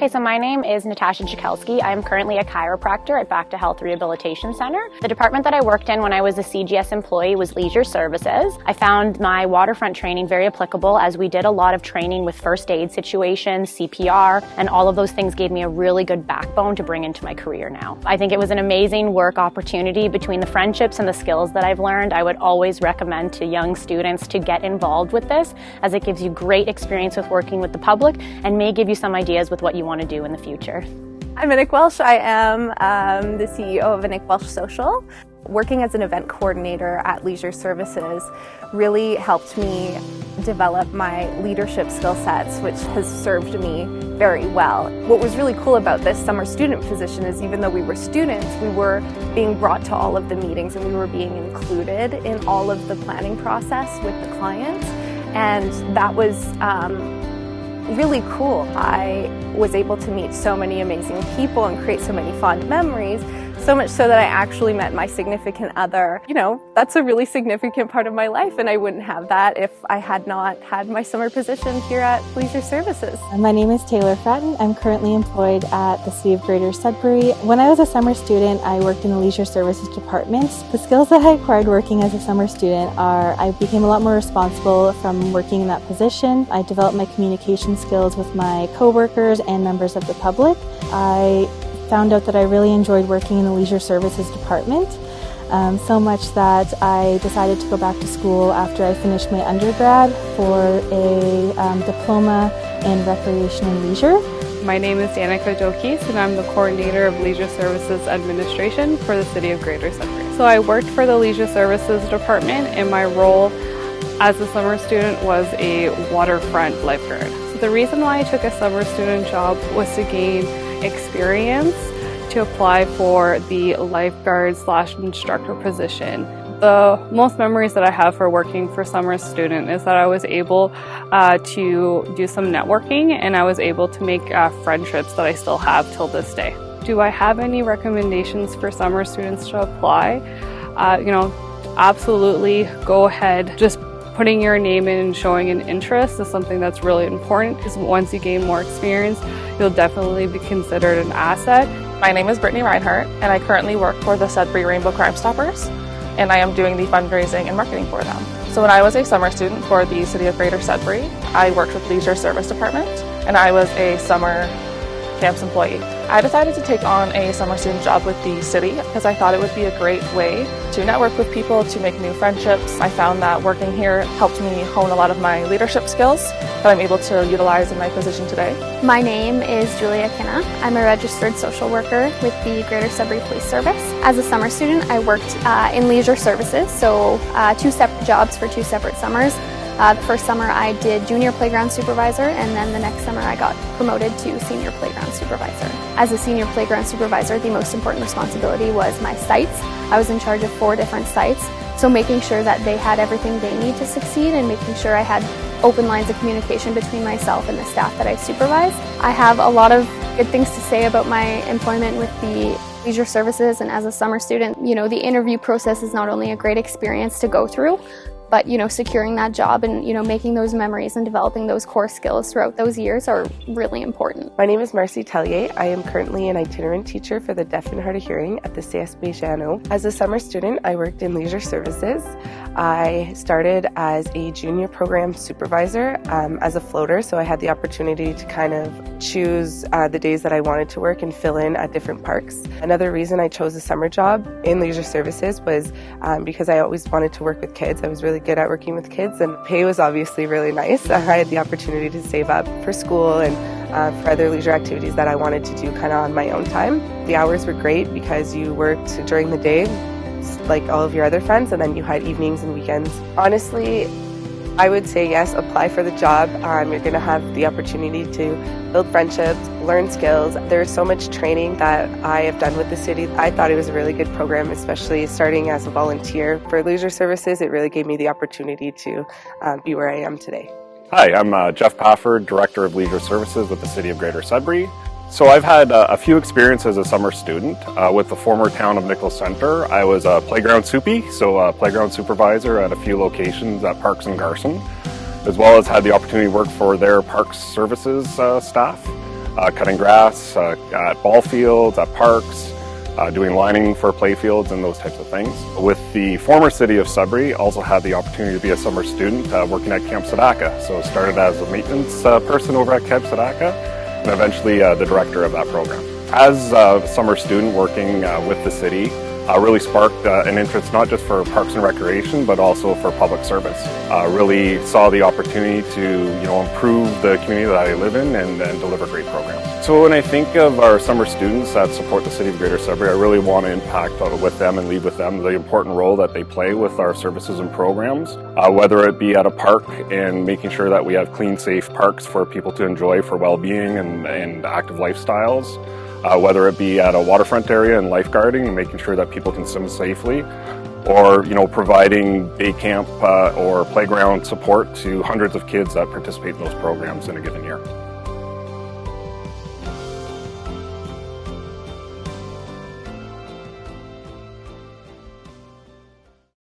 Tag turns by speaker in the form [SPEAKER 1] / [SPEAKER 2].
[SPEAKER 1] Okay, so my name is Natasha Jakelski. I am currently a chiropractor at Back to Health Rehabilitation Center. The department that I worked in when I was a CGS employee was leisure services. I found my waterfront training very applicable as we did a lot of training with first aid situations, CPR, and all of those things gave me a really good backbone to bring into my career now. I think it was an amazing work opportunity. Between the friendships and the skills that I've learned, I would always recommend to young students to get involved with this, as it gives you great experience with working with the public and may give you some ideas with what you want to do in the future.
[SPEAKER 2] I'm Nick Welsh. I am the CEO of Nick Welsh Social. Working as an event coordinator at Leisure Services really helped me develop my leadership skill sets, which has served me very well. What was really cool about this summer student position is even though we were students, we were being brought to all of the meetings and we were being included in all of the planning process with the clients, and that was really cool. I was able to meet so many amazing people and create so many fond memories, so much so that I actually met my significant other. You know, that's a really significant part of my life, and I wouldn't have that if I had not had my summer position here at Leisure Services.
[SPEAKER 3] My name is Taylor Fratton. I'm currently employed at the City of Greater Sudbury. When I was a summer student, I worked in the Leisure Services department. The skills that I acquired working as a summer student are I became a lot more responsible from working in that position. I developed my communication skills with my coworkers and members of the public. I found out that I really enjoyed working in the Leisure Services department, so much that I decided to go back to school after I finished my undergrad for a diploma in recreation and leisure.
[SPEAKER 4] My name is Danica Dokis and I'm the coordinator of Leisure Services Administration for the City of Greater Sudbury. So I worked for the Leisure Services department, and my role as a summer student was a waterfront lifeguard. So the reason why I took a summer student job was to gain experience to apply for the lifeguard/instructor position. The most memories that I have for working for summer student is that I was able to do some networking, and I was able to make friendships that I still have till this day. Do I have any recommendations for summer students to apply? Absolutely go ahead. Just putting your name in and showing an interest is something that's really important, because once you gain more experience, you'll definitely be considered an asset.
[SPEAKER 5] My name is Brittany Reinhardt, and I currently work for the Sudbury Rainbow Crime Stoppers, and I am doing the fundraising and marketing for them. So when I was a summer student for the City of Greater Sudbury, I worked with Leisure Service Department, and I was a summer camps employee. I decided to take on a summer student job with the city because I thought it would be a great way to network with people, to make new friendships. I found that working here helped me hone a lot of my leadership skills that I'm able to utilize in my position today.
[SPEAKER 6] My name is Julia Kinna. I'm a registered social worker with the Greater Sudbury Police Service. As a summer student, I worked in leisure services, so 2 separate jobs for 2 separate summers. The first summer I did junior playground supervisor, and then the next summer I got promoted to senior playground supervisor. As a senior playground supervisor, the most important responsibility was my sites. I was in charge of 4 different sites, so making sure that they had everything they need to succeed and making sure I had open lines of communication between myself and the staff that I supervise. I have a lot of good things to say about my employment with the Leisure Services, and as a summer student, the interview process is not only a great experience to go through, but securing that job and making those memories and developing those core skills throughout those years are really important.
[SPEAKER 7] My name is Marcy Tellier. I am currently an itinerant teacher for the deaf and hard of hearing at the CSB Jano. As a summer student, I worked in Leisure Services. I started as a junior program supervisor as a floater, so I had the opportunity to kind of choose the days that I wanted to work and fill in at different parks. Another reason I chose a summer job in Leisure Services was because I always wanted to work with kids. I was really good at working with kids, and pay was obviously really nice. I had the opportunity to save up for school and for other leisure activities that I wanted to do kind of on my own time. The hours were great because you worked during the day like all of your other friends, and then you had evenings and weekends. Honestly, I would say yes, apply for the job. You're going to have the opportunity to build friendships, learn skills. There's so much training that I have done with the city. I thought it was a really good program, especially starting as a volunteer for Leisure Services. It really gave me the opportunity to be where I am today.
[SPEAKER 8] Hi, I'm Jeff Pafford, Director of Leisure Services with the City of Greater Sudbury. So I've had a few experiences as a summer student with the former town of Nichols Centre. I was a playground soupy, so a playground supervisor at a few locations at Parks and Garson, as well as had the opportunity to work for their parks services staff. cutting grass at ball fields, at parks, doing lining for play fields and those types of things. With the former city of Sudbury, also had the opportunity to be a summer student working at Camp Sadaka. So started as a maintenance person over at Camp Sadaka and eventually the director of that program. As a summer student working with the city, really sparked an interest not just for parks and recreation, but also for public service. Really saw the opportunity to improve the community that I live in and deliver great programs. So when I think of our summer students that support the City of Greater Sudbury, I really want to impact with them and lead with them the important role that they play with our services and programs, whether it be at a park and making sure that we have clean, safe parks for people to enjoy for well-being and active lifestyles, whether it be at a waterfront area and lifeguarding and making sure that people can swim safely, or providing day camp or playground support to hundreds of kids that participate in those programs in a given year.